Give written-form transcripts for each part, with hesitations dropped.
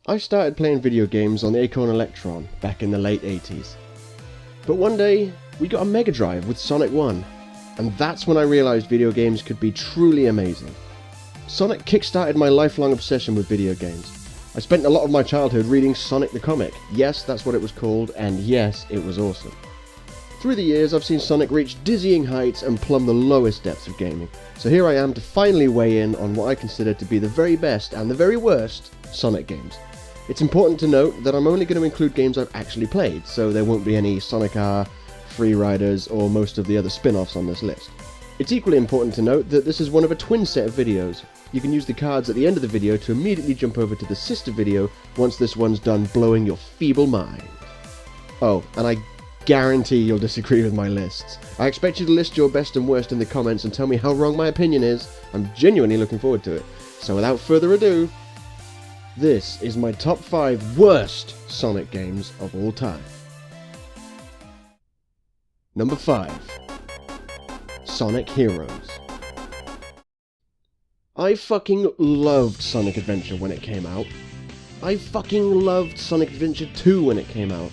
I started playing video games on the Acorn Electron back in the late 80s. But one day, we got a Mega Drive with Sonic 1, and that's when I realised video games could be truly amazing. Sonic kick-started my lifelong obsession with video games. I spent a lot of my childhood reading Sonic the Comic. Yes, that's what it was called, and yes, it was awesome. Through the years, I've seen Sonic reach dizzying heights and plumb the lowest depths of gaming. So here I am to finally weigh in on what I consider to be the very best and the very worst Sonic games. It's important to note that I'm only going to include games I've actually played, so there won't be any Sonic R, Free Riders, or most of the other spin-offs on this list. It's equally important to note that this is one of a twin set of videos. You can use the cards at the end of the video to immediately jump over to the sister video once this one's done blowing your feeble mind. Oh, and I guarantee you'll disagree with my lists. I expect you to list your best and worst in the comments and tell me how wrong my opinion is. I'm genuinely looking forward to it. So without further ado, this is my top 5 worst Sonic games of all time. Number 5. Sonic Heroes. I fucking loved Sonic Adventure when it came out. I fucking loved Sonic Adventure 2 when it came out.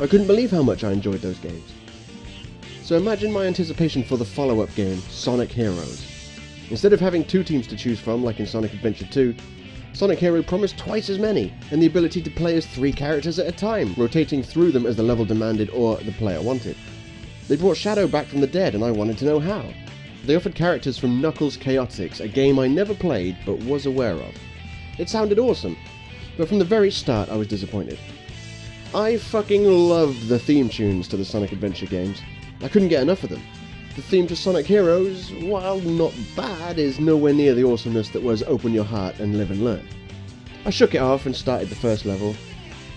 I couldn't believe how much I enjoyed those games. So imagine my anticipation for the follow-up game, Sonic Heroes. Instead of having 2 teams to choose from, like in Sonic Adventure 2, Sonic Hero promised twice as many, and the ability to play as 3 characters at a time, rotating through them as the level demanded or the player wanted. They brought Shadow back from the dead, and I wanted to know how. They offered characters from Knuckles Chaotix, a game I never played but was aware of. It sounded awesome, but from the very start I was disappointed. I fucking loved the theme tunes to the Sonic Adventure games. I couldn't get enough of them. The theme to Sonic Heroes, while not bad, is nowhere near the awesomeness that was Open Your Heart and Live and Learn. I shook it off and started the first level.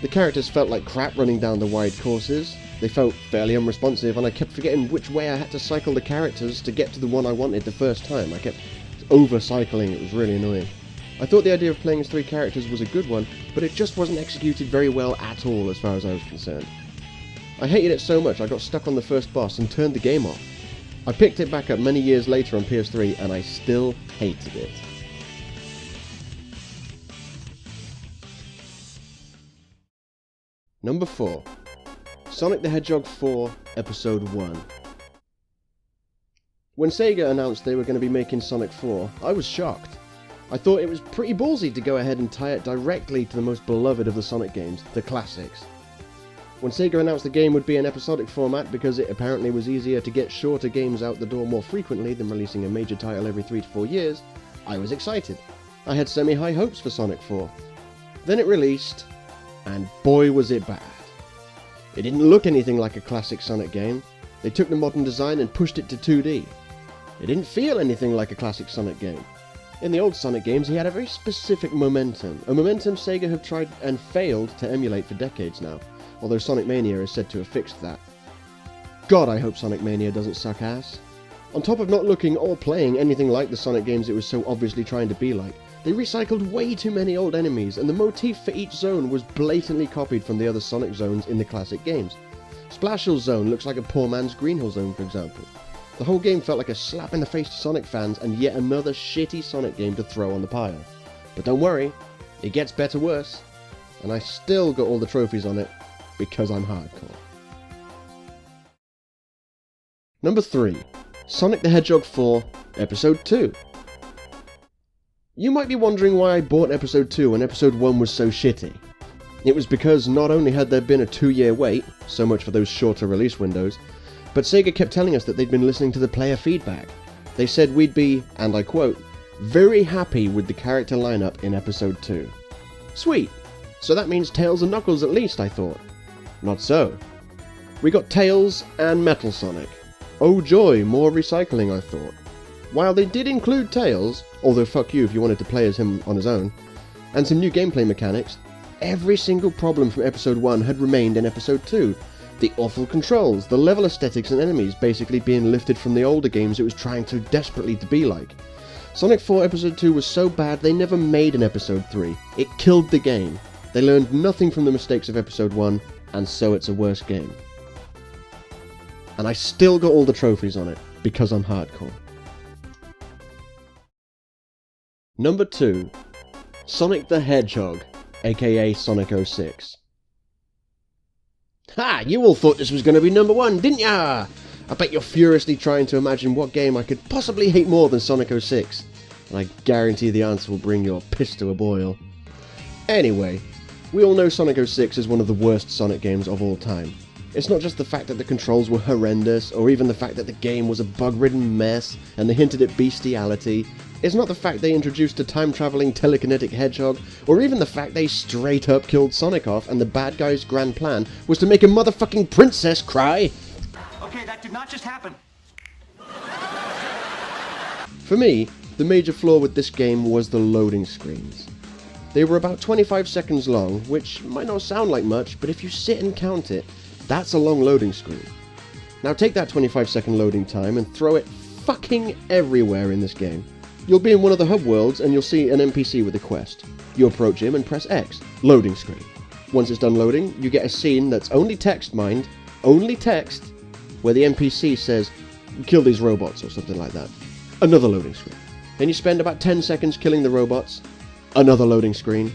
The characters felt like crap running down the wide courses. They felt fairly unresponsive, and I kept forgetting which way I had to cycle the characters to get to the one I wanted the first time. I kept over-cycling, it was really annoying. I thought the idea of playing as 3 characters was a good one, but it just wasn't executed very well at all as far as I was concerned. I hated it so much I got stuck on the first boss and turned the game off. I picked it back up many years later on PS3 and I still hated it. Number 4. Sonic the Hedgehog 4 Episode 1. When Sega announced they were going to be making Sonic 4, I was shocked. I thought it was pretty ballsy to go ahead and tie it directly to the most beloved of the Sonic games, the classics. When Sega announced the game would be an episodic format because it apparently was easier to get shorter games out the door more frequently than releasing a major title every 3 to 4 years, I was excited. I had semi-high hopes for Sonic 4. Then it released, and boy was it bad. It didn't look anything like a classic Sonic game. They took the modern design and pushed it to 2D. It didn't feel anything like a classic Sonic game. In the old Sonic games, he had a very specific momentum, a momentum Sega have tried and failed to emulate for decades now, although Sonic Mania is said to have fixed that. God, I hope Sonic Mania doesn't suck ass. On top of not looking or playing anything like the Sonic games it was so obviously trying to be like, they recycled way too many old enemies, and the motif for each zone was blatantly copied from the other Sonic zones in the classic games. Splash Hill's zone looks like a poor man's Green Hill zone, for example. The whole game felt like a slap in the face to Sonic fans and yet another shitty Sonic game to throw on the pile. But don't worry, it gets better worse, and I still got all the trophies on it because I'm hardcore. Number 3. Sonic the Hedgehog 4 Episode 2. You might be wondering why I bought Episode 2 when Episode 1 was so shitty. It was because not only had there been a 2-year wait, so much for those shorter release windows, but Sega kept telling us that they'd been listening to the player feedback. They said we'd be, and I quote, very happy with the character lineup in Episode 2. Sweet! So that means Tails and Knuckles at least, I thought. Not so. We got Tails and Metal Sonic. Oh joy, more recycling, I thought. While they did include Tails, although fuck you if you wanted to play as him on his own, and some new gameplay mechanics, every single problem from Episode 1 had remained in Episode 2. The awful controls, the level aesthetics and enemies basically being lifted from the older games it was trying so desperately to be like. Sonic 4 Episode 2 was so bad they never made an Episode 3. It killed the game. They learned nothing from the mistakes of Episode 1, and so it's a worse game. And I still got all the trophies on it, because I'm hardcore. Number 2. Sonic the Hedgehog aka Sonic 06. Ha! You all thought this was going to be number one, didn't ya? I bet you're furiously trying to imagine what game I could possibly hate more than Sonic 06. And I guarantee the answer will bring your piss to a boil. Anyway, we all know Sonic 06 is one of the worst Sonic games of all time. It's not just the fact that the controls were horrendous, or even the fact that the game was a bug-ridden mess, and they hinted at bestiality. It's not the fact they introduced a time-travelling telekinetic hedgehog, or even the fact they straight up killed Sonic off and the bad guy's grand plan was to make a motherfucking princess cry. Okay, that did not just happen. For me, the major flaw with this game was the loading screens. They were about 25 seconds long, which might not sound like much, but if you sit and count it, that's a long loading screen. Now take that 25-second loading time and throw it fucking everywhere in this game. You'll be in one of the hub worlds and you'll see an NPC with a quest. You approach him and press X, loading screen. Once it's done loading, you get a scene that's only text, mind, only text, where the NPC says, kill these robots or something like that. Another loading screen. Then you spend about 10 seconds killing the robots. Another loading screen.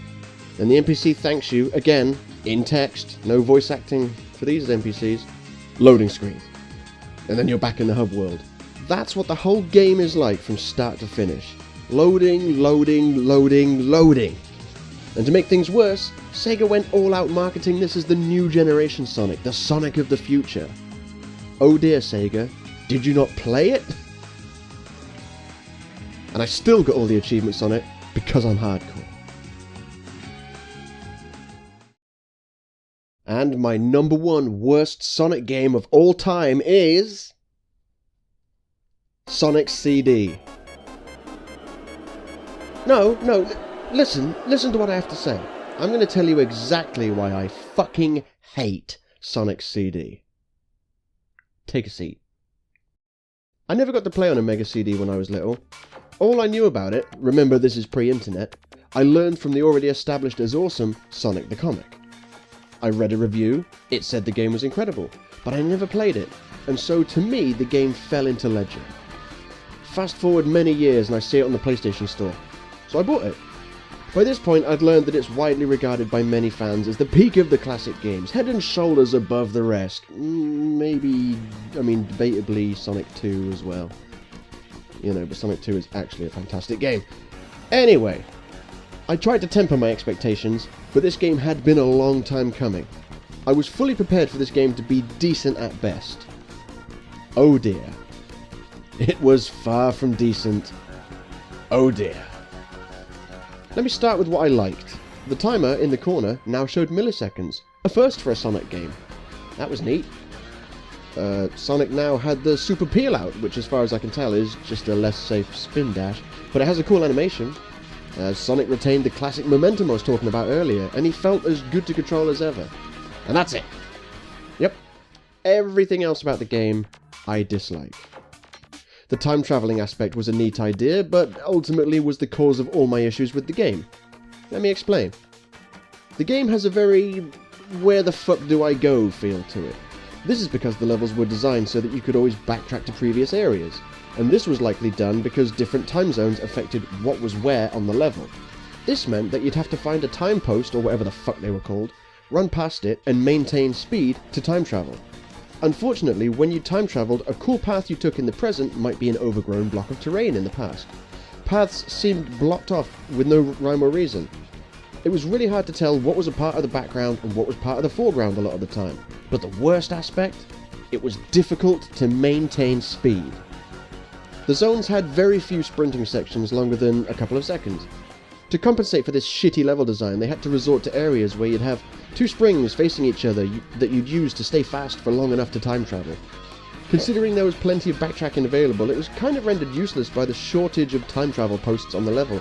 Then the NPC thanks you, again, in text, no voice acting for these NPCs. Loading screen. And then you're back in the hub world. That's what the whole game is like from start to finish. Loading, loading, loading, loading. And to make things worse, Sega went all out marketing this as the new generation Sonic, the Sonic of the future. Oh dear Sega, did you not play it? And I still got all the achievements on it because I'm hardcore. And my number one worst Sonic game of all time is Sonic CD. No, listen to what I have to say. I'm going to tell you exactly why I fucking hate Sonic CD. Take a seat. I never got to play on a Mega CD when I was little. All I knew about it, remember this is pre-internet, I learned from the already established as awesome Sonic the Comic. I read a review, it said the game was incredible, but I never played it, and so to me the game fell into legend. Fast forward many years and I see it on the PlayStation Store, so I bought it. By this point I'd learned that it's widely regarded by many fans as the peak of the classic games, head and shoulders above the rest. Debatably Sonic 2 as well. You know, but Sonic 2 is actually a fantastic game. Anyway, I tried to temper my expectations, but this game had been a long time coming. I was fully prepared for this game to be decent at best. Oh dear. It was far from decent. Oh dear. Let me start with what I liked. The timer in the corner now showed milliseconds, a first for a Sonic game. That was neat. Sonic now had the super peel out, which as far as I can tell is just a less safe spin dash, but it has a cool animation. Sonic retained the classic momentum I was talking about earlier, and he felt as good to control as ever. And that's it. Yep. Everything else about the game, I dislike. The time travelling aspect was a neat idea, but ultimately was the cause of all my issues with the game. Let me explain. The game has a very where the fuck do I go feel to it. This is because the levels were designed so that you could always backtrack to previous areas, and this was likely done because different time zones affected what was where on the level. This meant that you'd have to find a time post, or whatever the fuck they were called, run past it, and maintain speed to time travel. Unfortunately, when you time travelled, a cool path you took in the present might be an overgrown block of terrain in the past. Paths seemed blocked off with no rhyme or reason. It was really hard to tell what was a part of the background and what was part of the foreground a lot of the time. But the worst aspect? It was difficult to maintain speed. The zones had very few sprinting sections longer than a couple of seconds. To compensate for this shitty level design, they had to resort to areas where you'd have two springs facing each other that you'd use to stay fast for long enough to time travel. Considering there was plenty of backtracking available, it was kind of rendered useless by the shortage of time travel posts on the level.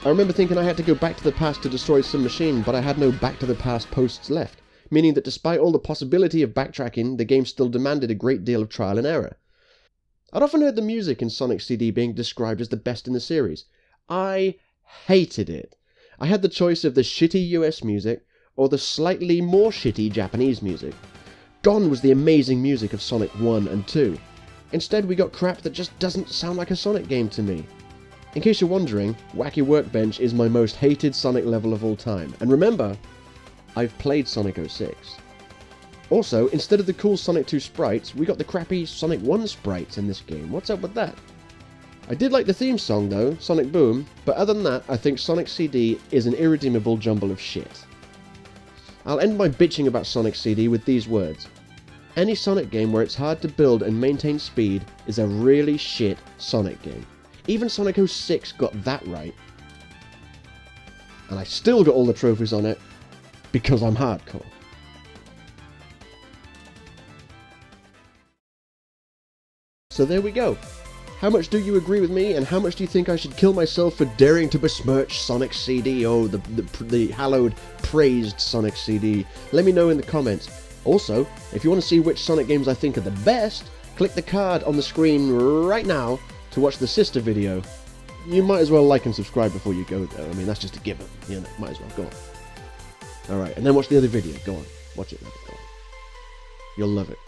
I remember thinking I had to go back to the past to destroy some machine, but I had no back to the past posts left, meaning that despite all the possibility of backtracking, the game still demanded a great deal of trial and error. I'd often heard the music in Sonic CD being described as the best in the series. I hated it. I had the choice of the shitty US music, or the slightly more shitty Japanese music. Gone was the amazing music of Sonic 1 and 2. Instead we got crap that just doesn't sound like a Sonic game to me. In case you're wondering, Wacky Workbench is my most hated Sonic level of all time. And remember, I've played Sonic 06. Also, instead of the cool Sonic 2 sprites, we got the crappy Sonic 1 sprites in this game. What's up with that? I did like the theme song though, Sonic Boom, but other than that, I think Sonic CD is an irredeemable jumble of shit. I'll end my bitching about Sonic CD with these words. Any Sonic game where it's hard to build and maintain speed is a really shit Sonic game. Even Sonic 06 got that right. And I still got all the trophies on it, because I'm hardcore. So there we go. How much do you agree with me, and how much do you think I should kill myself for daring to besmirch Sonic CD? Oh, the hallowed, praised Sonic CD. Let me know in the comments. Also, if you want to see which Sonic games I think are the best, click the card on the screen right now to watch the sister video. You might as well like and subscribe before you go though. I mean, that's just a given. You know, might as well. Go on. Alright, and then watch the other video. Go on. Watch it. Go on. You'll love it.